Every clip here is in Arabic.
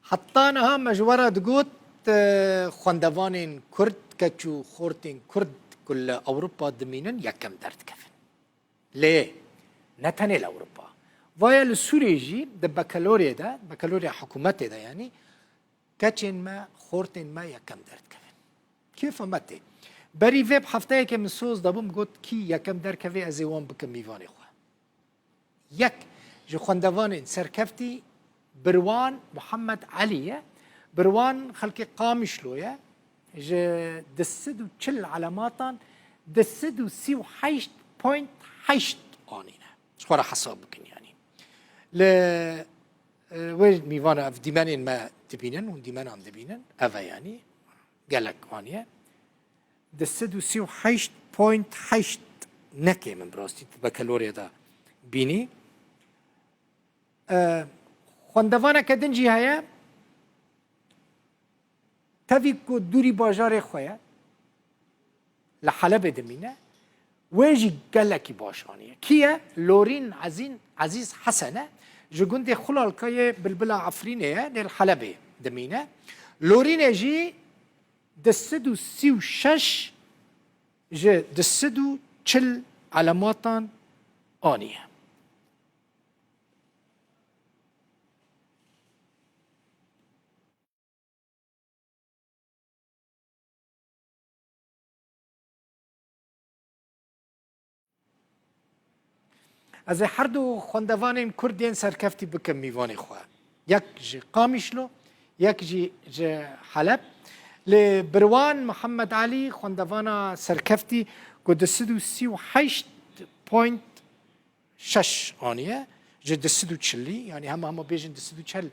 حطانها مجورة تقول خواندوان كرد كتشو خورتين كرد كل أوروبا دمينن يكم درد كفن ليه؟ نتني لأوروبا ويا السوريجي ده بكالوريا ده بكالوريا حكومتي ده يعني كتشين ما خورتين ما يكم درد كفن كيف متى بري فيب حفتاي كم سوز دابم قلت كي يكم درد كفي أزيوان بكم ميفاني خوا يك جو خواندوان سركفتي بروان محمد علي بروان خلقي قامش لويا جا دسدو تشل علاماتان دسدو سيو حيشت بوينت حيشت آنينا شوارا حسابكن يعني ل وين ميوانا في ديمانين ما تبينن وديمان عم تبينن أفا يعني قالك آنيا دسدو سيو حيشت بوينت حيشت نكي من براستي بكالوريا دا بيني خواندوانا کدنجی هیا تفی کو دوری بازار خواه لحلب دمینه ویجی گلکی باشانیه کیه لورین عزیز حسنه جگوند خلال که بلبلا عفرینه للحلب دمینه لورین جی دستدو سیو شش جه دستدو چل علاماتان آنیه از هر دو خواندوان کردین سرکفتی بکم میوانی خواه یک جی قامیشلو یک جی حلب لبروان محمد علی خواندوان سرکفتی که 238.6 آنیه جی 240 یعنی همه بیجن 240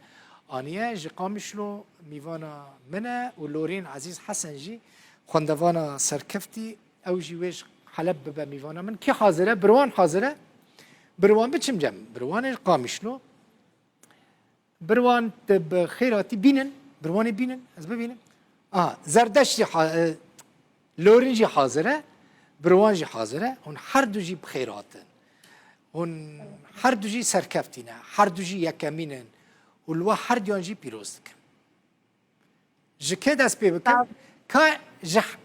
آنیه جی قامیشلو میوانا منه و لورین عزیز حسن جی خواندوان سرکفتی او جی ویش حلب ببا میوانا من کی حاضره؟ بروان حاضره؟ بروان بچم جم بروان قامشلو بروان تب خيراتي بينن بروان بينن از ببینم زردشتي لورنجي حاضره بروانجي حاضره هون هر دو جي بخيراتن هون هر دو جي سركفتينا هر دو جي يكمينن ولوا هر ديان جي بيروزك جكي دست بكم كا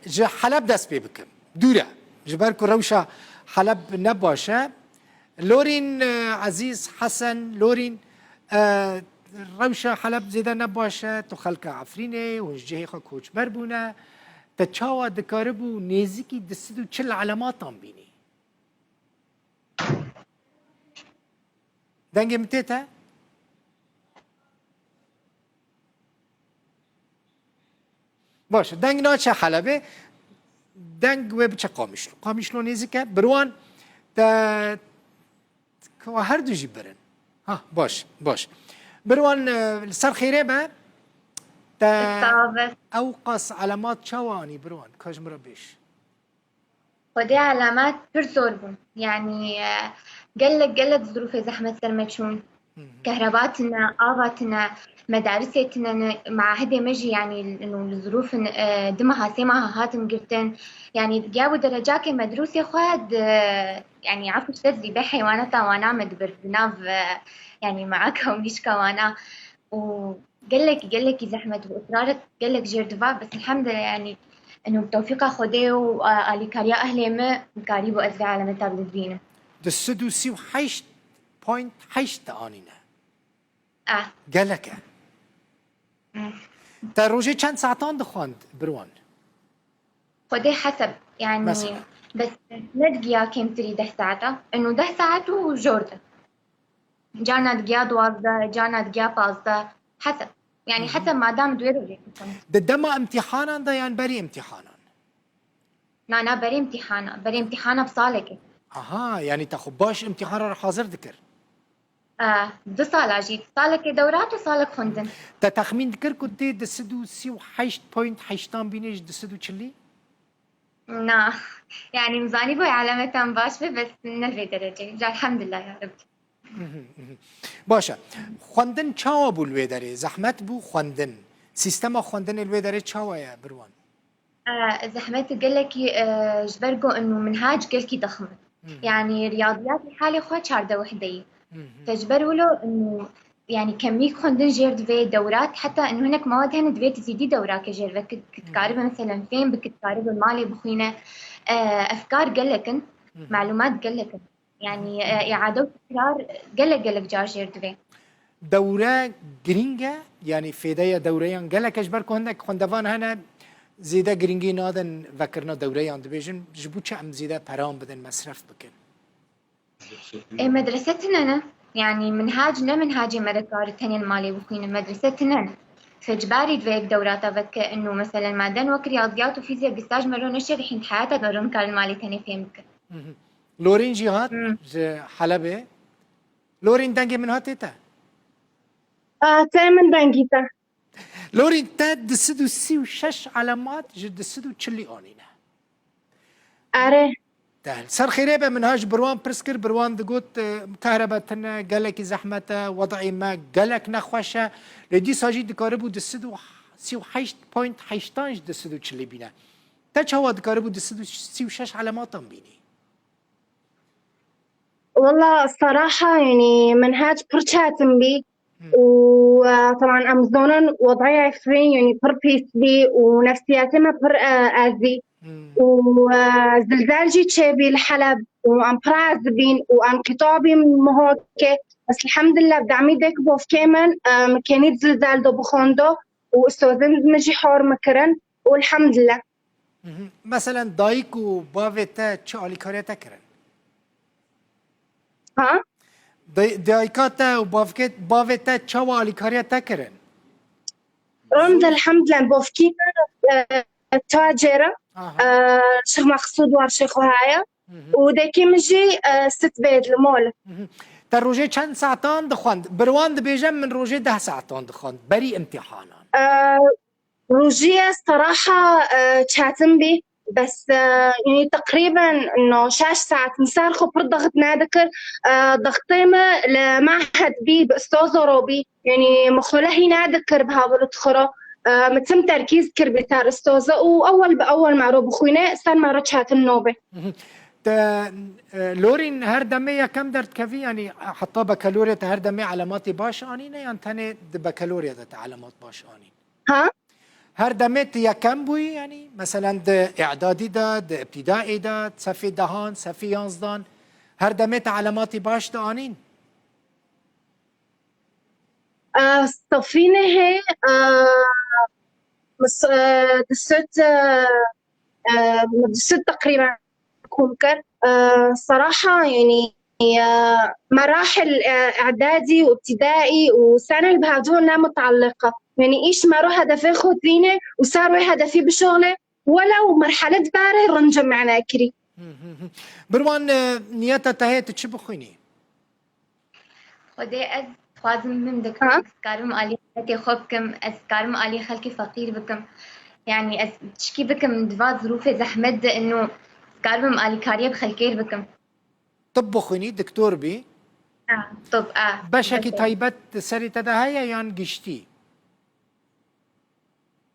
ج حلب دست بكم دوره جبركو روشا حلب نباشه لورين عزيز حسن لورين روشة حلب زيدا نباشة تخلق عفرينة ونجيه كوش بربونة تتشاوى دكاربو نيزيكي دستدو تشل علامات بيني دنجي متيتا باشه دنگ ناچه حلبه دنگ وبچه قامشلو نيزيكا بروان تا هر دو جيب برن باش بروان سر خيري ما تا اوقص علامات شواني بروان كاج مربيش خدي علامات برزور بون يعني قلك ظروف زحمة سرمتشون كهرباتنا آباتنا مدارستنا مع هدي مجي يعني انه الظروف دمها سمعها هاتم قرتن يعني جابوا درجات مدروسة خد يعني عفوا شتزي بحيواناتها وانا مدبر بناف يعني معك وميشكا وانا وقلك زحمة وإصرارت قلك جردفا بس الحمد لله يعني انه بتوفيق خدي وآلي كاريا أهلي ما قريبوا أزرع على متابل الدينة دسدو سيو حيشت بوينت حيشت آنينا قلك تا روجي چند ساعتان دخواند بروان خدي حسب يعني مثلا. بس ندقيا كم تري 10 ساعات انه 10 ساعات وجوردة جانا دقيا 12 جانا دقيا 15 حسب يعني حسب ما دام دويرو دما امتحانا دا يعني بري امتحانا لا بري امتحانا بصالك يعني تاخو باش امتحان رح حاضر ذكر 2 صالة جيت صالك دورات وصالك خندن تخمين ذكر كنت دسدو سيو حيشت بوينت حيشتان بينيش دسدو تشلي نا يعني مزاني بوي علامتان باش بس نلفي درجة جا الحمد لله يا رب باشا خواندن چاوا بو الوی داره زحمت بو خواندن سیستم خواندن الوی داره چاوا یا بروان زحمت قلكي جبرقو انه منهاج قلكي ضخمة يعني رياضيات الحالة خوا 4 وحدة تجبروا له انه يعني كمية خوندن جير دوي دورات حتى إنه هناك مواد هن دوي تزيدي دوراك جير كنت كاربة مثلا فين بكت كاربة المالي بخوينة أفكار قلكن معلومات قلكن يعني إعادة تكرار قلق جار جير دوي دوره گرینگه یعنی فیده دورهیان گله کشبر که هندک خوندوان هنه زیده گرینگی نادن وکرنا دورهیان دبیجن جبو چه ام زیده پرام بدن مصرف بکن مدرستنا يعني منهاجنا منهاج مدرسة التانية المالي بخوين مدرستنا فجباري دويك دورات فك انه مثلا مادن وك رياضيات وفيزياء قستاج مرة نشر حين حياتك قرون كان المالي تاني فهمك لورين جهات حلبة لورين دنگي من هاتيتا تامن دنگيتا لورين تا دسدو سيو شش علامات جد دسدو تشلي اونينا اره تهل سر خيريبه منهاج بروان برسكر بروان دقوت كهربتنا قالك زحمته وضعي ما قالك نخوشه لدي ساجي دكاربو دسدو سيو حيشت بوينت حيشتانج دسدو تشلي بينا تا هو دكاربو دسدو سيو شش علامات بيني والله الصراحة يعني منهاج برشاتم بي وطبعا أمزونا وضعي فرين يعني بر بيس بي ونفسياتي ما بر آزي وزلزال جي تشابي الحلب وأم برازبين وأم كتابي مهوكي بس الحمد لله بدعمي ديك بوف كيمن مكانيت زلزال دو بخوندو واستوزن مجي حور مكرن والحمد لله مثلا دايك وبافيتا تشو عليكاريتا كرن ها دايكاتا وبافيتا تشو عليكاريتا كرن رمض الحمد لله بوفكي تاجرة شيخ مقصود وارشيخ وهايا وداكي مجي ست بيت المول تا روجي چند ساعتان دخواند بروان دبيجم من روجي 10 ساعتان دخواند بري امتحانا روجية صراحة تشاتم بي بس يعني تقريبا انه 6 ساعات مسار خبر ضغط نادكر ضغطيمة لمعهد بي باستوزو روبي يعني مخلهي نادكر بهاول تخرى متم تركيز كربتار استوزا واول باول معروف بخوينا سان مرة تشاتم نوبه لورين هر دمية كم درت كفي يعني حتى بكالوريا هر دمية علاماتي باش آنينه يعني تاني بكالوريا علامات باش آنين ها هر دمت یا کم بوی یعنی مثلا ده اعدادی ده ابتدائي ده صفي دهان صفي يانزدان هر دمت علاماتي باش ده آنين صفينة هي دست تقريبا كومكر صراحة يعني مراحل إعدادي وابتدائي وسنة بهدول متعلقة يعني إيش ما روح هدفي خذينه وصار هدفي بشغله ولو مرحلة باره رنجة معنا كري بروان نياتا تهيت تشبه خيني خدي أز خوازم من دكتور كارم آلي خلكي خوبكم أز كارم آلي خلكي فقير بكم يعني أز تشكي بكم دفات ظروف زحمت إنه كارم آلي كاريب خلكير بكم طب خيني دكتور بي طب باشكي طيبت سري تدهايا يان قشتي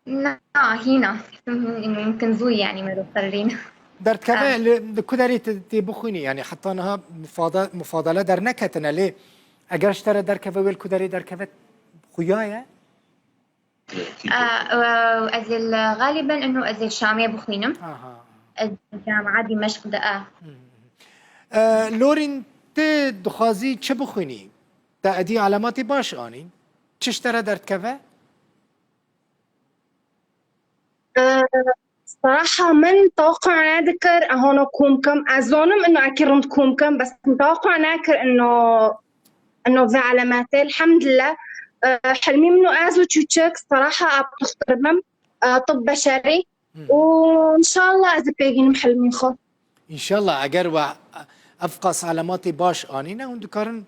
هنا إنه يمكن زوي يعني ما مضطرين درت كذا كدري تبخيني يعني حطيناها مفاضلة در نكتنا ليه اگر اشترى در كذا ويل كدري در كذا خويايا أزل غالبا إنه أزل شامية بخوينم جامعة دمشق دقة لورين دخازي چه بخويني تا ادي علاماتي باش آنين چه اشترى درت كذا صراحة من توقع نذكر هون كومكم أظنم إنه أكرمت كومكم بس متوقع ناكر إنه في علاماتي الحمد لله حلمي منه أزو تشوتشك صراحة أبتخترمم طب بشري وإن شاء الله إذا بيجين حلمي خو إن شاء الله أجر أفقس علاماتي باش آنينا وندكارن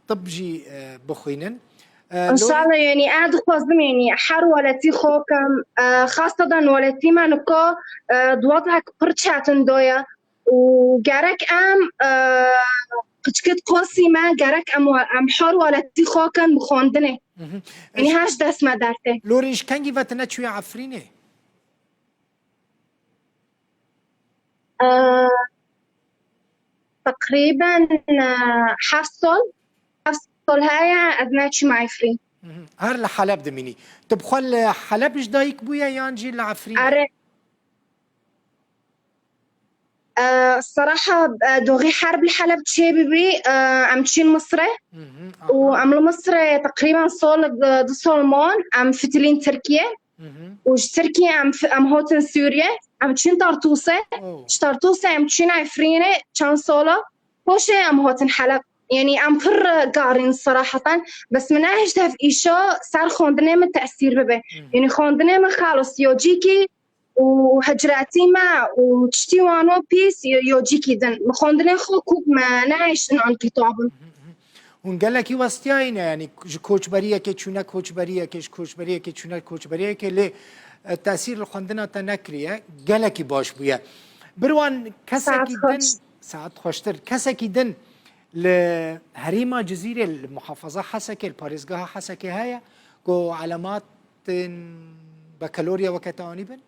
طبجي بخوينن إن شاء الله يعني أعد خوازم يعني حر ولتي خوكم خاصة ولتي ما نكو دوضعك برشاتن دويا وجارك كتكت قوسي ما جارك أم حر ولتي خوكم بخوندنه يعني هاش داس ما دارته لوريش كانجي فتنا شوية عفرينه تقريبا حفصل صول هاي أزماتي معي فري هر لحلب دميني تبخل حلب ايش دايك بويا يانجي لعفرين أري الصراحة دوغي حرب الحلب تشيبي عم تشين مصري وعم مصر تقريبا صول دو سولمون عم فتلين تركيا وش تركيا عم هوتن سوريا عم تشين طرطوسة طرطوسة عم تشين عفرينة كان صولة هوشي عم هوتن حلب يعني عم فر قارين صراحة بس من أهجتها في إيشو صار خوندني من تأثير ببه يعني خوندني من خالص يوجيكي وهجراتي ما وتشتي وانو بيس يوجيكي دن خوندني خو كوب ما نعيش عن كتابن ونقال لك وستياينا يعني كوتش بريه كيتشونا كوتش بريه كوتش بريه كيتشونا كوتش بريه كلي التأثير الخندنا تنكريه قال لك باش بويا بروان كسكي دن ساعات خوشتر كسكي دن لهريمة جزيرة المحافظة حسكي الباريزقاها حسكي هاي كو علامات بكالوريا وكتاني بن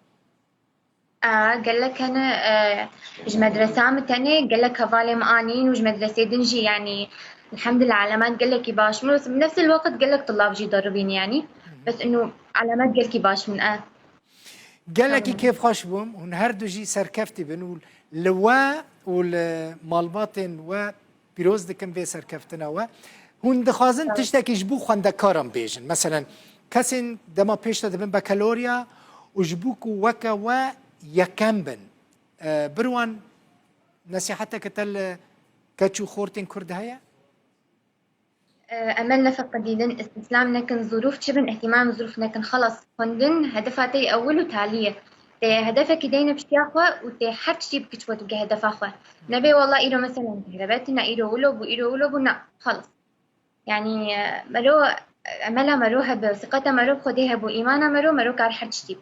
قال لك أنا مدرسة متاني قال لك هفالي مآنين وج مدرسة دنجي يعني الحمد لله علامات قال لك باش بس بنفس الوقت قال لك طلاب جي يدربين يعني بس إنه علامات قال لك باش من قال لك كيف خوش بوم ونهردو جي سركفتي بنقول لواء والمالباطن وبيروز دكم في سركفتنا هون دخازن تشتكي جبو خاندا كارم بيجن مثلا كسن دما بيشتا دبن بكالوريا وجبوكو وكا ويكمبن بروان نصيحتك تل كاتشو خورتين كرد هيا أملنا فقديدن استسلام لكن ظروف شبن اهتمام ظروف لكن خلص خندن هدفاتي أول وتالية هدفك دينا بشياخوة وتي حد شي بكتشوة تبقى هدف أخوة نبي والله إيرو مثلا هرباتنا إيرو ولو نا خلص يعني مرو أملها مروها بثقتها مرو بخديها بو إيمانها مرو كار حد شي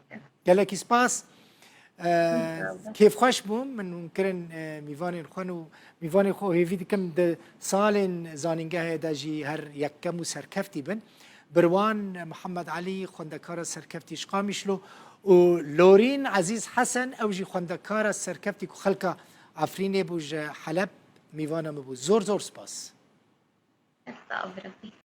قال لك سباس كيف خوش بوم من كرن ميفاني الخانو ميفاني خو هي فيدي كم د سالن زانينجا هدا جي هر يكم سركفتي بن بروان محمد علي خندكار سركفتي شقامشلو ولورين عزيز حسن او جي خندكار سركفتي خلقه عفريني بوج حلب ميفانا مبو زور سباس